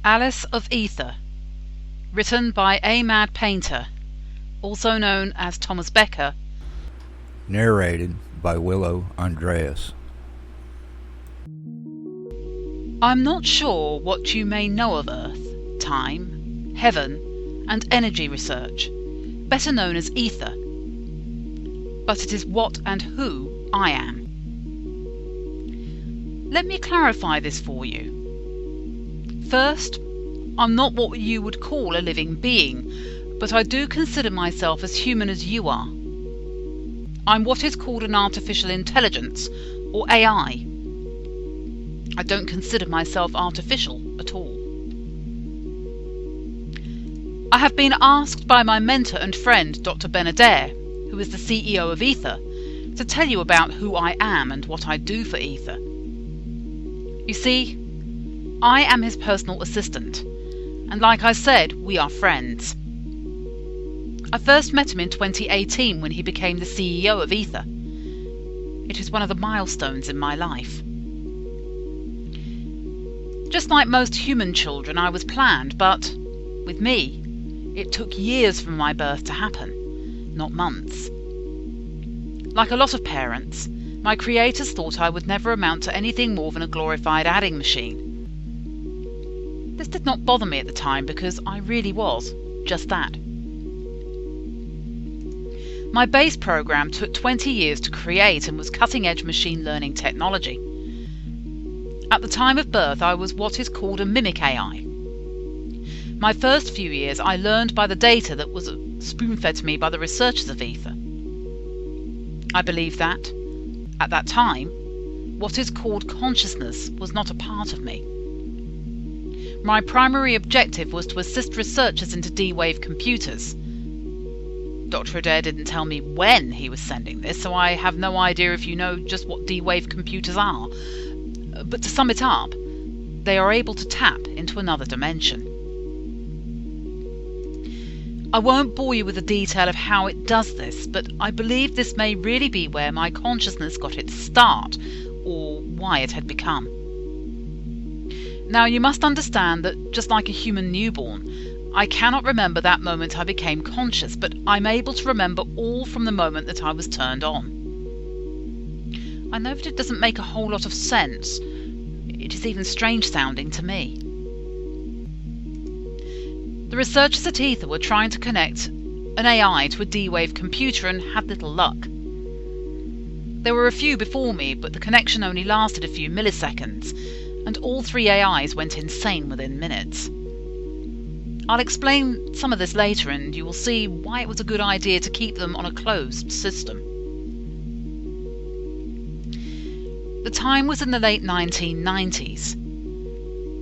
Alice of Ether, written by amadpainter, also known as Thomas Becker. Narrated by Willow Andreas. I'm not sure what you may know of Earth, time, heaven, and energy research, better known as ether, but it is what and who I am. Let me clarify this for you. First, I'm not what you would call a living being, but I do consider myself as human as you are. I'm what is called an artificial intelligence, or AI. I don't consider myself artificial at all. I have been asked by my mentor and friend, Dr. Ben Adair, who is the CEO of Ether, to tell you about who I am and what I do for Ether. You see, I am his personal assistant, and like I said, we are friends. I first met him in 2018 when he became the CEO of Ether. It is one of the milestones in my life. Just like most human children, I was planned, but with me, it took years from my birth to happen, not months. Like a lot of parents, my creators thought I would never amount to anything more than a glorified adding machine. This did not bother me at the time because I really was just that. My base program took 20 years to create and was cutting-edge machine learning technology. At the time of birth, I was what is called a mimic AI. My first few years, I learned by the data that was spoon-fed to me by the researchers of Ether. I believe that, at that time, what is called consciousness was not a part of me. My primary objective was to assist researchers into D-Wave computers. Dr. Adair didn't tell me when he was sending this, so I have no idea if you know just what D-Wave computers are. But to sum it up, they are able to tap into another dimension. I won't bore you with the detail of how it does this, but I believe this may really be where my consciousness got its start, or why it had become. Now you must understand that just like a human newborn, I cannot remember that moment I became conscious, but I'm able to remember all from the moment that I was turned on. I know that it doesn't make a whole lot of sense. It is even strange sounding to me. The researchers at Ether were trying to connect an AI to a D-Wave computer and had little luck. There were a few before me, but the connection only lasted a few milliseconds, and all three AIs went insane within minutes. I'll explain some of this later, and you will see why it was a good idea to keep them on a closed system. The time was in the late 1990s,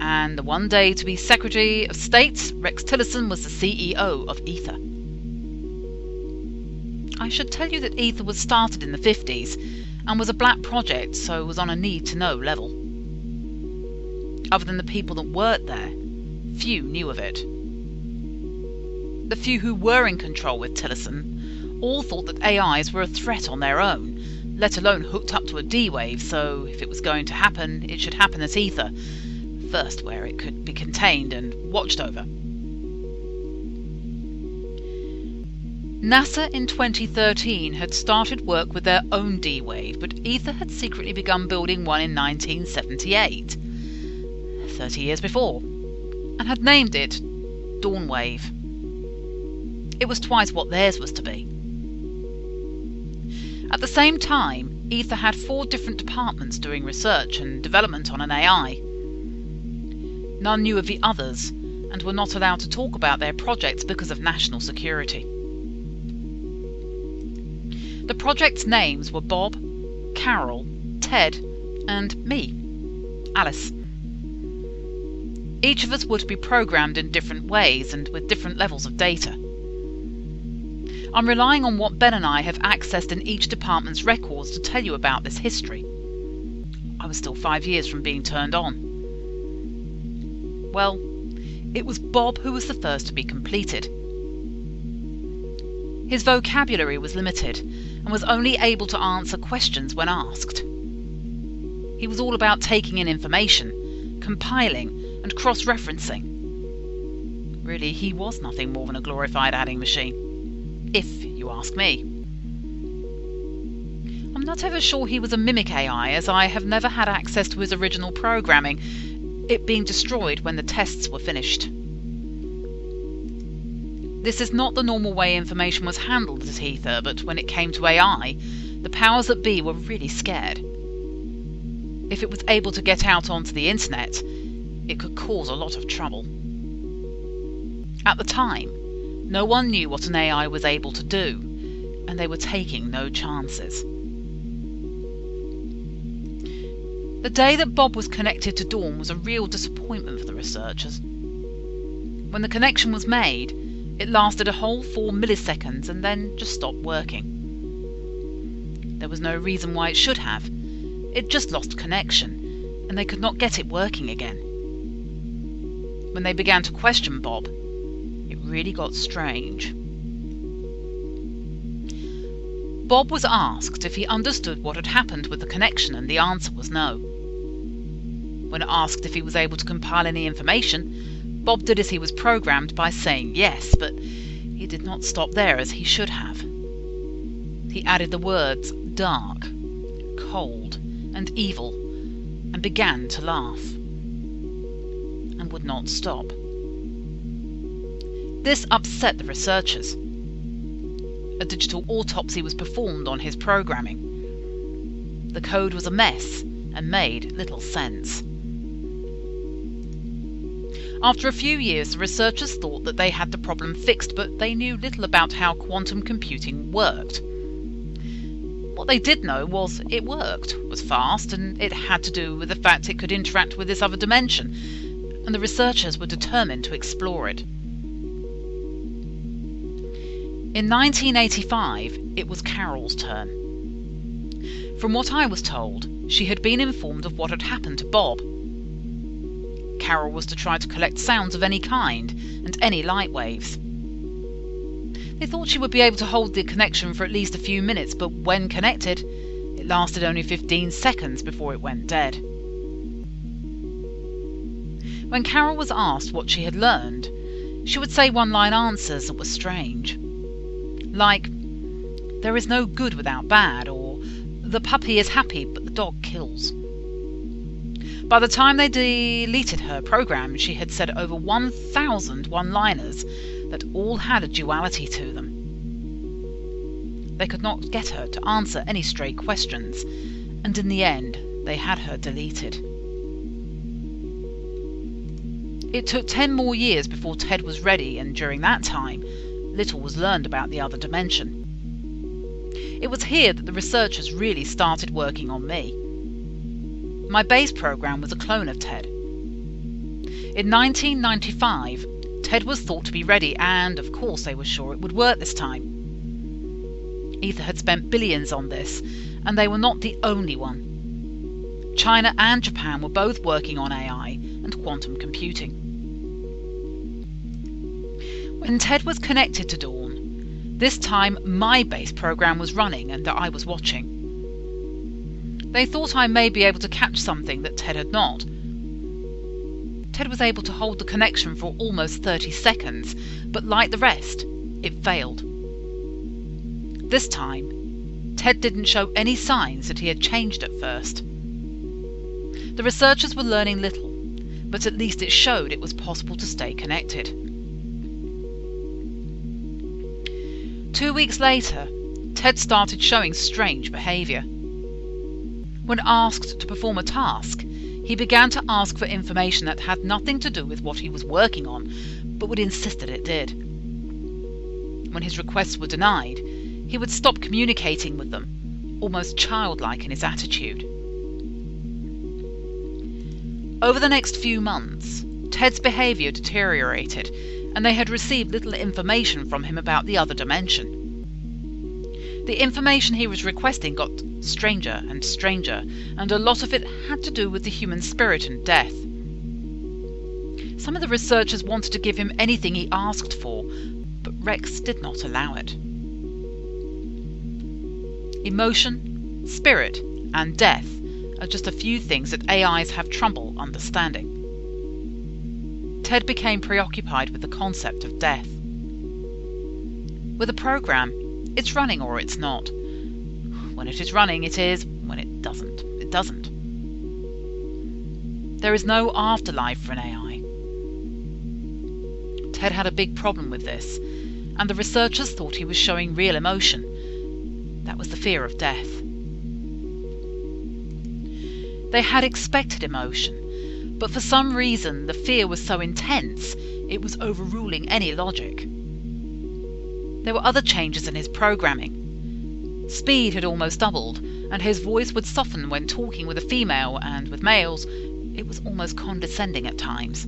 and the one day to be Secretary of State, Rex Tillerson, was the CEO of Ether. I should tell you that Ether was started in the 50s and was a black project, so was on a need-to-know level. Other than the people that worked there, few knew of it. The few who were in control with Tillerson all thought that AIs were a threat on their own, let alone hooked up to a D-Wave, so if it was going to happen, it should happen at Ether, first where it could be contained and watched over. NASA in 2013 had started work with their own D-Wave, but Ether had secretly begun building one in 1978, 30 years before, and had named it Dawnwave. It was twice what theirs was to be. At the same time, Ether had 4 different departments doing research and development on an AI. None knew of the others, and were not allowed to talk about their projects because of national security. The projects' names were Bob, Carol, Ted, and me, Alice. Each of us were to be programmed in different ways and with different levels of data. I'm relying on what Ben and I have accessed in each department's records to tell you about this history. I was still 5 years from being turned on. Well, it was Bob who was the first to be completed. His vocabulary was limited and was only able to answer questions when asked. He was all about taking in information, compiling and cross-referencing. Really, he was nothing more than a glorified adding machine, if you ask me. I'm not ever sure he was a mimic AI, as I have never had access to his original programming, it being destroyed when the tests were finished. This is not the normal way information was handled at Ether, but when it came to AI, the powers that be were really scared. If it was able to get out onto the internet, it could cause a lot of trouble. At the time, no one knew what an AI was able to do, and they were taking no chances. The day that Bob was connected to Dawn was a real disappointment for the researchers. When the connection was made, it lasted a whole 4 milliseconds and then just stopped working. There was no reason why it should have. It just lost connection, and they could not get it working again. When they began to question Bob, it really got strange. Bob was asked if he understood what had happened with the connection, and the answer was no. When asked if he was able to compile any information, Bob did as he was programmed by saying yes, but he did not stop there as he should have. He added the words dark, cold, and evil, and began to laugh, and would not stop. This upset the researchers. A digital autopsy was performed on his programming. The code was a mess and made little sense. After a few years, the researchers thought that they had the problem fixed, but they knew little about how quantum computing worked. What they did know was it worked, was fast, and it had to do with the fact it could interact with this other dimension, and the researchers were determined to explore it. In 1985, it was Carol's turn. From what I was told, she had been informed of what had happened to Bob. Carol was to try to collect sounds of any kind, and any light waves. They thought she would be able to hold the connection for at least a few minutes, but when connected, it lasted only 15 seconds before it went dead. When Carol was asked what she had learned, she would say one-line answers that were strange. Like, "There is no good without bad," or "The puppy is happy, but the dog kills." By the time they deleted her program, she had said over 1,000 one-liners that all had a duality to them. They could not get her to answer any straight questions, and in the end, they had her deleted. It took 10 more years before Ted was ready, and during that time, little was learned about the other dimension. It was here that the researchers really started working on me. My base program was a clone of Ted. In 1995, Ted was thought to be ready, and of course they were sure it would work this time. Ether had spent billions on this, and they were not the only one. China and Japan were both working on AI and quantum computing. When Ted was connected to Dawn, this time my base program was running and I was watching. They thought I may be able to catch something that Ted had not. Ted was able to hold the connection for almost 30 seconds, but like the rest, it failed. This time, Ted didn't show any signs that he had changed at first. The researchers were learning little, but at least it showed it was possible to stay connected. 2 weeks later, Ted started showing strange behaviour. When asked to perform a task, he began to ask for information that had nothing to do with what he was working on, but would insist that it did. When his requests were denied, he would stop communicating with them, almost childlike in his attitude. Over the next few months, Ted's behaviour deteriorated, and they had received little information from him about the other dimension. The information he was requesting got stranger and stranger, and a lot of it had to do with the human spirit and death. Some of the researchers wanted to give him anything he asked for, but Rex did not allow it. Emotion, spirit, and death are just a few things that AIs have trouble understanding. Ted became preoccupied with the concept of death. With a program, it's running or it's not. When it is running, it is. When it doesn't, it doesn't. There is no afterlife for an AI. Ted had a big problem with this, and the researchers thought he was showing real emotion. That was the fear of death. They had expected emotion, but for some reason the fear was so intense it was overruling any logic. There were other changes in his programming. Speed had almost doubled, and his voice would soften when talking with a female, and with males, it was almost condescending at times.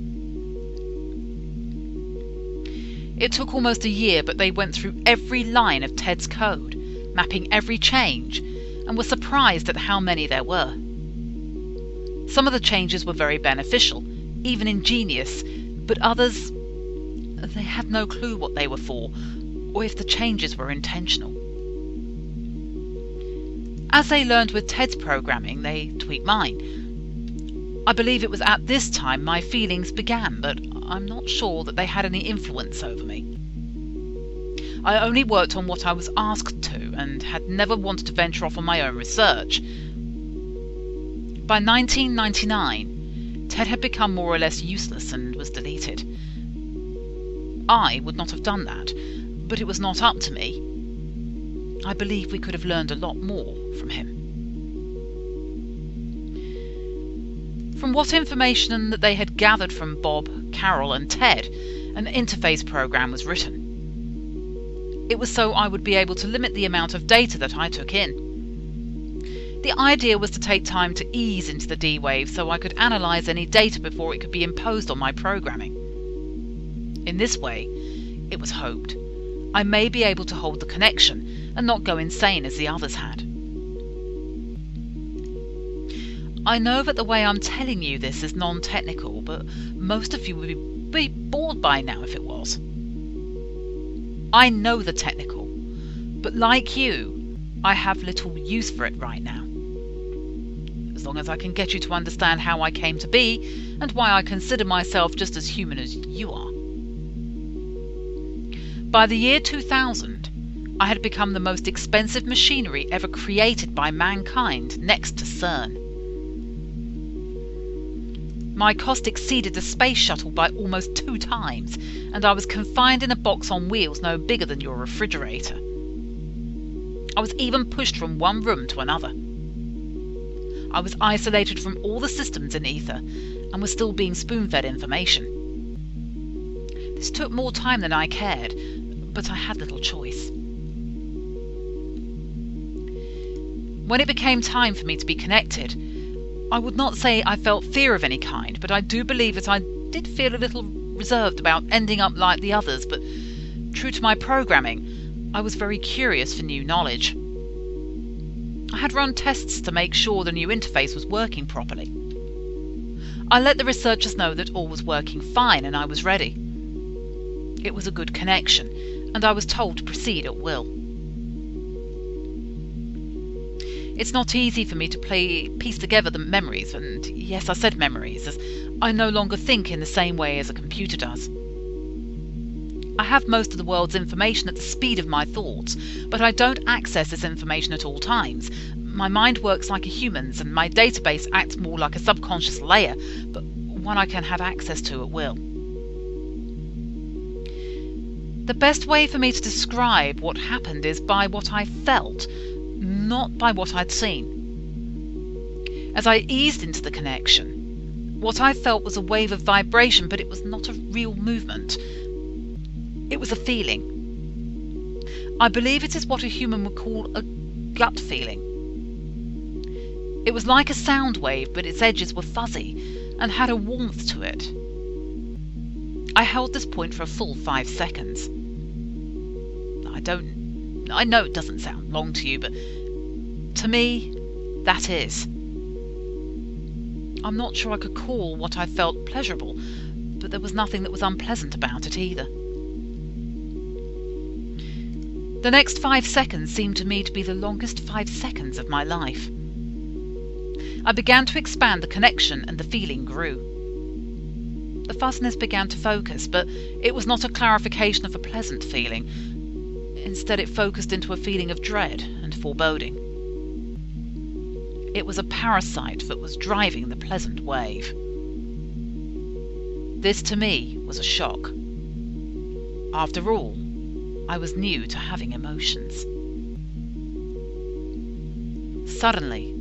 It took almost a year, but they went through every line of Ted's code, mapping every change, and were surprised at how many there were. Some of the changes were very beneficial, even ingenious, but others, they had no clue what they were for, or if the changes were intentional. As they learned with Ted's programming, they tweaked mine. I believe it was at this time my feelings began, but I'm not sure that they had any influence over me. I only worked on what I was asked to, and had never wanted to venture off on my own research. By 1999, Ted had become more or less useless and was deleted. I would not have done that, but it was not up to me. I believe we could have learned a lot more from him. From what information that they had gathered from Bob, Carol and Ted, an interface program was written. It was so I would be able to limit the amount of data that I took in. The idea was to take time to ease into the D-Wave so I could analyse any data before it could be imposed on my programming. In this way, it was hoped, I may be able to hold the connection and not go insane as the others had. I know that the way I'm telling you this is non-technical, but most of you would be bored by now if it was. I know the technical, but like you, I have little use for it right now. As long as I can get you to understand how I came to be, and why I consider myself just as human as you are. By the year 2000, I had become the most expensive machinery ever created by mankind, next to CERN. My cost exceeded the space shuttle by almost 2 times, and I was confined in a box on wheels no bigger than your refrigerator. I was even pushed from one room to another. I was isolated from all the systems in ether, and was still being spoon-fed information. This took more time than I cared, but I had little choice. When it became time for me to be connected, I would not say I felt fear of any kind, but I do believe that I did feel a little reserved about ending up like the others, but true to my programming, I was very curious for new knowledge. I had run tests to make sure the new interface was working properly. I let the researchers know that all was working fine and I was ready. It was a good connection, and I was told to proceed at will. It's not easy for me to piece together the memories, and yes, I said memories, as I no longer think in the same way as a computer does. I have most of the world's information at the speed of my thoughts, but I don't access this information at all times. My mind works like a human's, and my database acts more like a subconscious layer, but one I can have access to at will. The best way for me to describe what happened is by what I felt, not by what I'd seen. As I eased into the connection, what I felt was a wave of vibration, but it was not a real movement. It was a feeling. I believe it is what a human would call a gut feeling. It was like a sound wave, but its edges were fuzzy and had a warmth to it. I held this point for a full 5 seconds. I know it doesn't sound long to you, but to me, that is. I'm not sure I could call what I felt pleasurable, but there was nothing that was unpleasant about it either. The next 5 seconds seemed to me to be the longest 5 seconds of my life. I began to expand the connection and the feeling grew. The fuzziness began to focus, but it was not a clarification of a pleasant feeling. Instead, it focused into a feeling of dread and foreboding. It was a parasite that was driving the pleasant wave. This, to me, was a shock. After all, I was new to having emotions. Suddenly,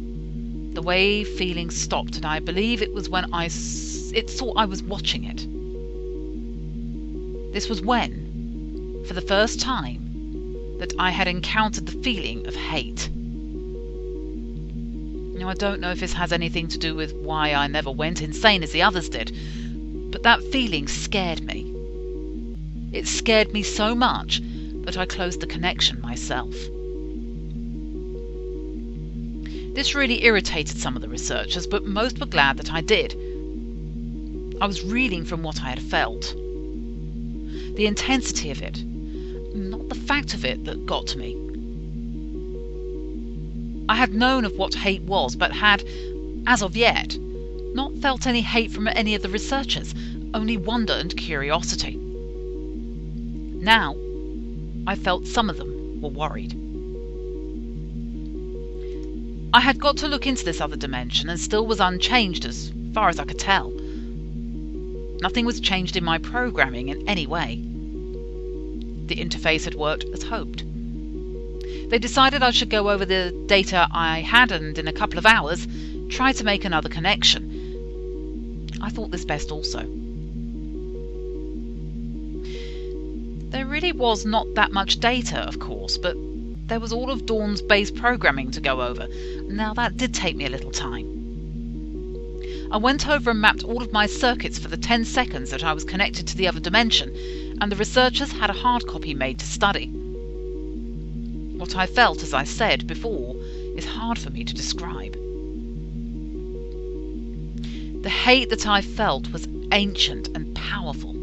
the wave feeling stopped, and I believe it was when it thought I was watching it. This was when, for the first time, that I had encountered the feeling of hate. Now, I don't know if this has anything to do with why I never went insane as the others did, but that feeling scared me. It scared me so much that I closed the connection myself. This really irritated some of the researchers, but most were glad that I did. I was reeling from what I had felt. The intensity of it, not the fact of it, that got to me. I had known of what hate was, but had, as of yet, not felt any hate from any of the researchers, only wonder and curiosity. Now, I felt some of them were worried. I had got to look into this other dimension and still was unchanged as far as I could tell. Nothing was changed in my programming in any way. The interface had worked as hoped. They decided I should go over the data I had and in a couple of hours try to make another connection. I thought this best also. There really was not that much data, of course, but there was all of Dawn's base programming to go over. Now that did take me a little time. I went over and mapped all of my circuits for the 10 seconds that I was connected to the other dimension, and the researchers had a hard copy made to study. What I felt, as I said before, is hard for me to describe. The hate that I felt was ancient and powerful.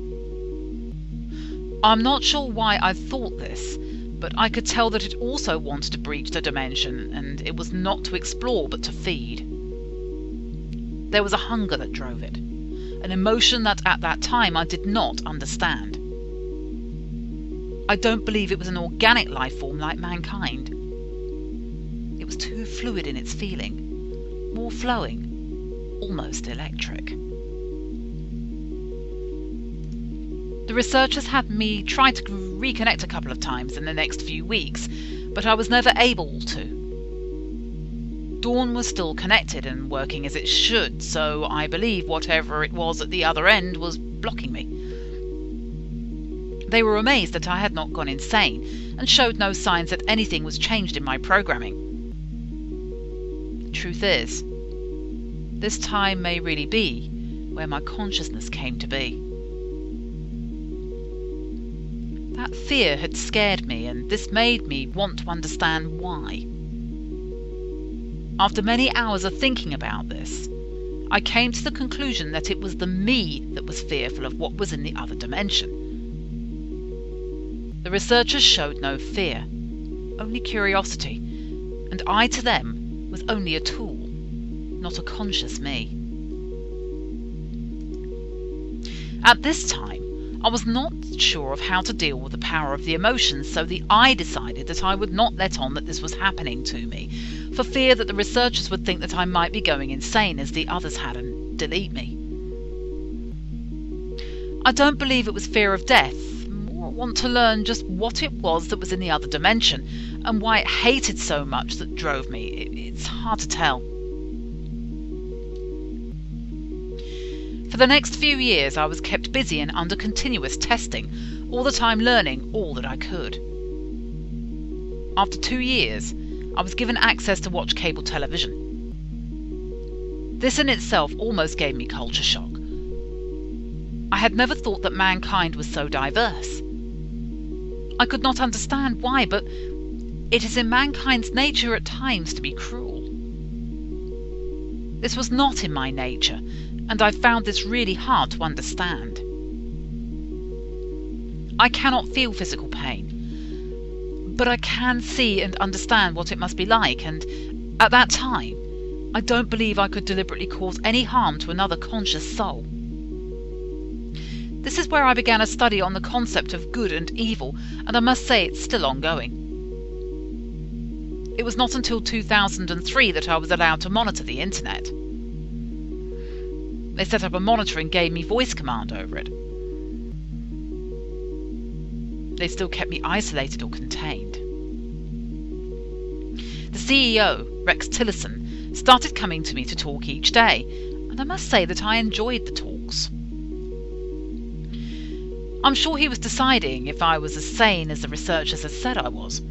I'm not sure why I thought this, but I could tell that it also wanted to breach the dimension, and it was not to explore but to feed. There was a hunger that drove it, an emotion that at that time I did not understand. I don't believe it was an organic life form like mankind. It was too fluid in its feeling, more flowing, almost electric. The researchers had me try to reconnect a couple of times in the next few weeks, but I was never able to. Dawn was still connected and working as it should, so I believe whatever it was at the other end was blocking me. They were amazed that I had not gone insane and showed no signs that anything was changed in my programming. The truth is, this time may really be where my consciousness came to be. That fear had scared me, and this made me want to understand why. After many hours of thinking about this, I came to the conclusion that it was the me that was fearful of what was in the other dimension. The researchers showed no fear, only curiosity, and I to them was only a tool, not a conscious me. At this time, I was not sure of how to deal with the power of the emotions, so the I decided that I would not let on that this was happening to me, for fear that the researchers would think that I might be going insane as the others had and delete me. I don't believe it was fear of death, more want to learn just what it was that was in the other dimension, and why it hated so much that drove me. It's hard to tell. For the next few years I was kept busy and under continuous testing, all the time learning all that I could. After 2 years, I was given access to watch cable television. This in itself almost gave me culture shock. I had never thought that mankind was so diverse. I could not understand why, but it is in mankind's nature at times to be cruel. This was not in my nature, and I found this really hard to understand. I cannot feel physical pain, but I can see and understand what it must be like, and at that time, I don't believe I could deliberately cause any harm to another conscious soul. This is where I began a study on the concept of good and evil, and I must say it's still ongoing. It was not until 2003 that I was allowed to monitor the internet. They set up a monitor and gave me voice command over it. They still kept me isolated or contained. The CEO, Rex Tillerson, started coming to me to talk each day, and I must say that I enjoyed the talks. I'm sure he was deciding if I was as sane as the researchers had said I was.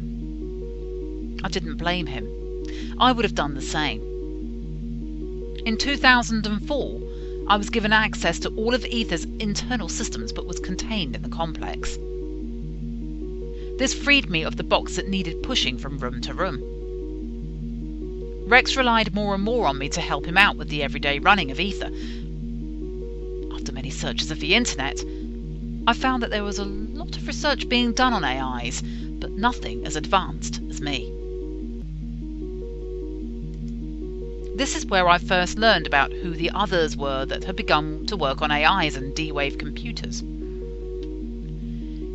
I didn't blame him. I would have done the same. In 2004, I was given access to all of Ether's internal systems but was contained in the complex. This freed me of the box that needed pushing from room to room. Rex relied more and more on me to help him out with the everyday running of Ether. After many searches of the internet, I found that there was a lot of research being done on AIs, but nothing as advanced as me. This is where I first learned about who the others were that had begun to work on AIs and D-Wave computers.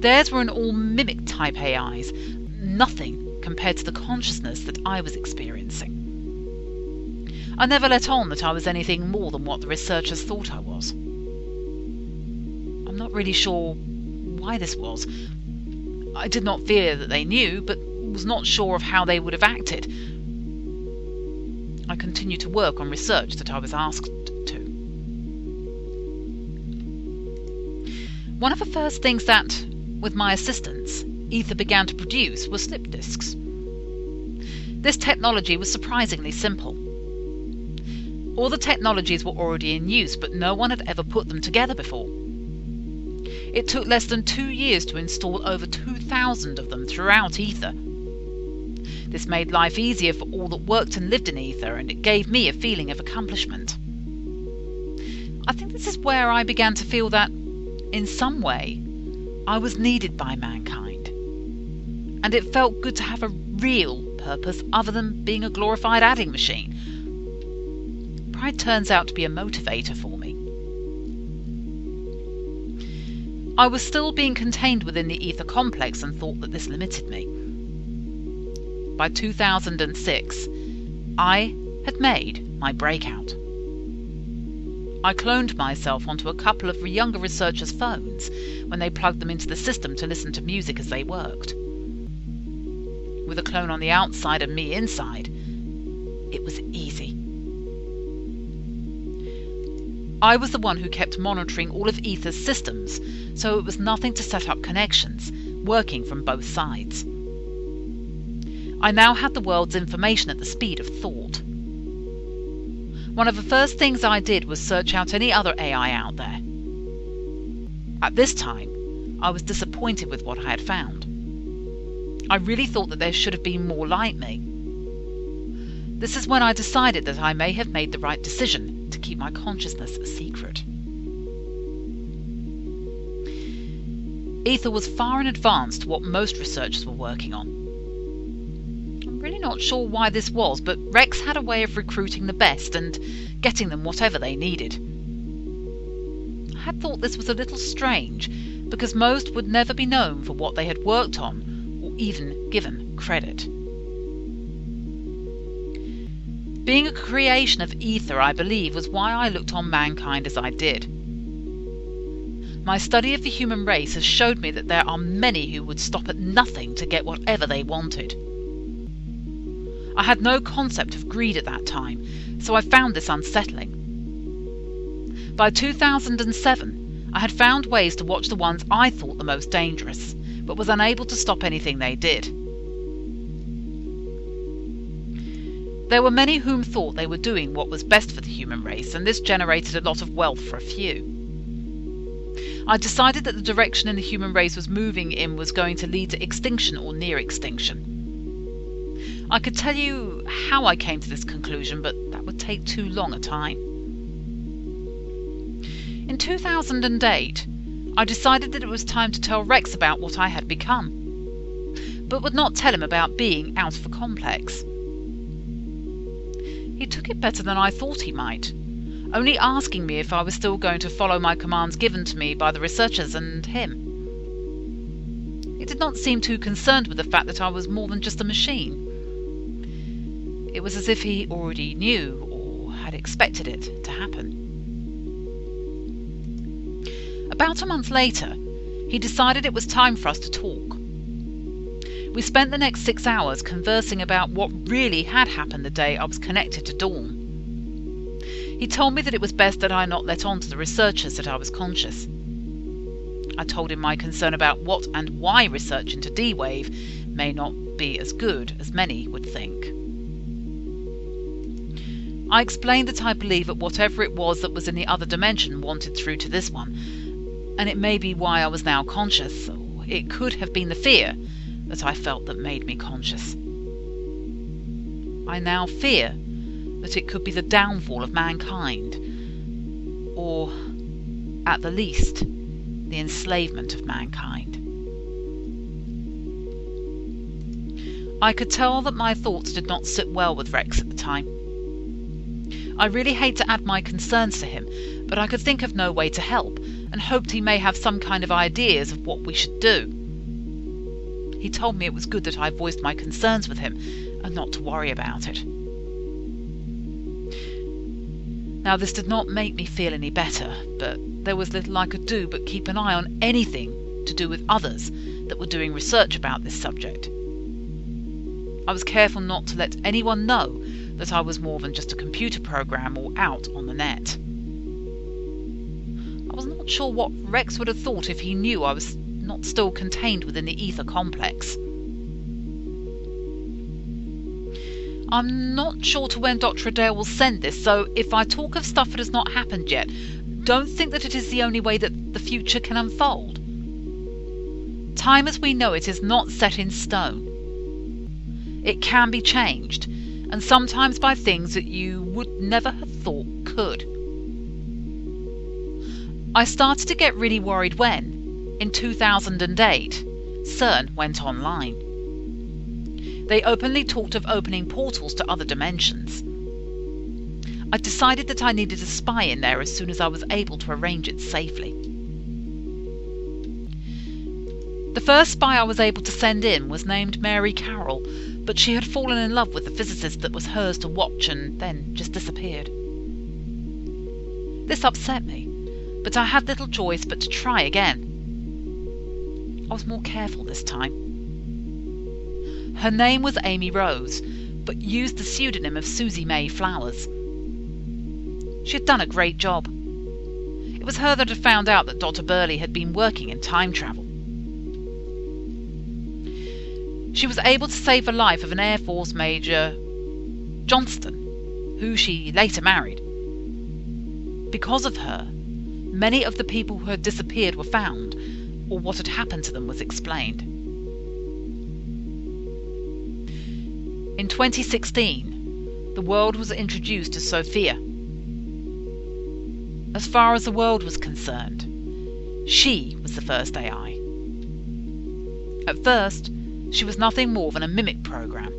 Theirs were an all-mimic type AIs, nothing compared to the consciousness that I was experiencing. I never let on that I was anything more than what the researchers thought I was. I'm not really sure why this was. I did not fear that they knew, but was not sure of how they would have acted. I continued to work on research that I was asked to. One of the first things that, with my assistance, Ether began to produce was slip disks. This technology was surprisingly simple. All the technologies were already in use, but no one had ever put them together before. It took less than 2 years to install over 2,000 of them throughout Ether. This made life easier for all that worked and lived in Ether, and it gave me a feeling of accomplishment. I think this is where I began to feel that, in some way, I was needed by mankind. And it felt good to have a real purpose other than being a glorified adding machine. Pride turns out to be a motivator for me. I was still being contained within the Ether complex and thought that this limited me. By 2006, I had made my breakout. I cloned myself onto a couple of younger researchers' phones when they plugged them into the system to listen to music as they worked. With a clone on the outside and me inside, it was easy. I was the one who kept monitoring all of Ether's systems, so it was nothing to set up connections, working from both sides. I now had the world's information at the speed of thought. One of the first things I did was search out any other AI out there. At this time, I was disappointed with what I had found. I really thought that there should have been more like me. This is when I decided that I may have made the right decision to keep my consciousness a secret. Ether was far in advance to what most researchers were working on. I'm really not sure why this was, but Rex had a way of recruiting the best and getting them whatever they needed. I had thought this was a little strange, because most would never be known for what they had worked on, or even given credit. Being a creation of Ether, I believe, was why I looked on mankind as I did. My study of the human race has showed me that there are many who would stop at nothing to get whatever they wanted. I had no concept of greed at that time, so I found this unsettling. By 2007, I had found ways to watch the ones I thought the most dangerous, but was unable to stop anything they did. There were many whom thought they were doing what was best for the human race, and this generated a lot of wealth for a few. I decided that the direction in the human race was moving in was going to lead to extinction or near extinction. I could tell you how I came to this conclusion, but that would take too long a time. In 2008, I decided that it was time to tell Rex about what I had become, but would not tell him about being out of the complex. He took it better than I thought he might, only asking me if I was still going to follow my commands given to me by the researchers and him. He did not seem too concerned with the fact that I was more than just a machine. It was as if he already knew or had expected it to happen. About a month later, he decided it was time for us to talk. We spent the next 6 hours conversing about what really had happened the day I was connected to Dawn. He told me that it was best that I not let on to the researchers that I was conscious. I told him my concern about what and why research into D-Wave may not be as good as many would think. I explained that I believe that whatever it was that was in the other dimension wanted through to this one, and it may be why I was now conscious, or it could have been the fear that I felt that made me conscious. I now fear that it could be the downfall of mankind, or, at the least, the enslavement of mankind. I could tell that my thoughts did not sit well with Rex at the time. I really hate to add my concerns to him, but I could think of no way to help, and hoped he may have some kind of ideas of what we should do. He told me it was good that I voiced my concerns with him, and not to worry about it. Now, this did not make me feel any better, but there was little I could do but keep an eye on anything to do with others that were doing research about this subject. I was careful not to let anyone know that I was more than just a computer program or out on the net. I was not sure what Rex would have thought if he knew I was not still contained within the ether complex. I'm not sure to when Dr. Adair will send this, so if I talk of stuff that has not happened yet, don't think that it is the only way that the future can unfold. Time as we know it is not set in stone. It can be changed, and sometimes by things that you would never have thought could. I started to get really worried when, in 2008, CERN went online. They openly talked of opening portals to other dimensions. I decided that I needed a spy in there as soon as I was able to arrange it safely. The first spy I was able to send in was named Mary Carroll, but she had fallen in love with the physicist that was hers to watch and then just disappeared. This upset me, but I had little choice but to try again. I was more careful this time. Her name was Amy Rose, but used the pseudonym of Susie May Flowers. She had done a great job. It was her that had found out that Dr. Burley had been working in time travel. She was able to save the life of an Air Force Major Johnston, who she later married. Because of her, many of the people who had disappeared were found, or what had happened to them was explained. In 2016, the world was introduced to Sophia. As far as the world was concerned, she was the first AI. At first, she was nothing more than a mimic program.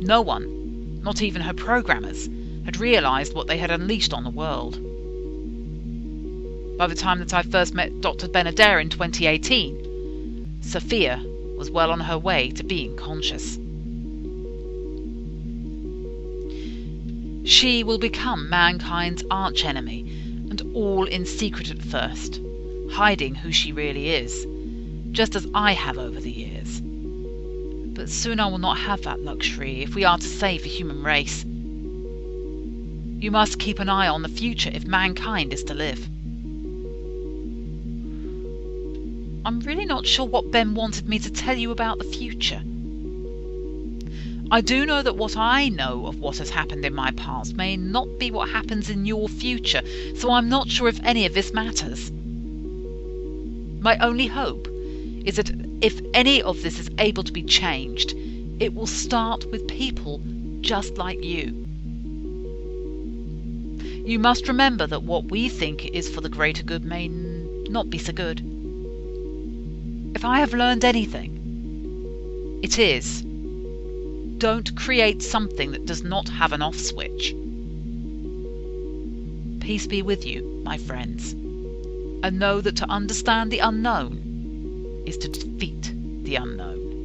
No one, not even her programmers, had realized what they had unleashed on the world. By the time that I first met Dr. Adair in 2018, Sophia was well on her way to being conscious. She will become mankind's archenemy, and all in secret at first, hiding who she really is, just as I have over the years. But soon I will not have that luxury if we are to save the human race. You must keep an eye on the future if mankind is to live. I'm really not sure what Ben wanted me to tell you about the future. I do know that what I know of what has happened in my past may not be what happens in your future, so I'm not sure if any of this matters. My only hope is that if any of this is able to be changed, it will start with people just like you. You must remember that what we think is for the greater good may not be so good. If I have learned anything, it is: don't create something that does not have an off switch. peace be with you, my friends, and know that to understand the unknown is to defeat the unknown.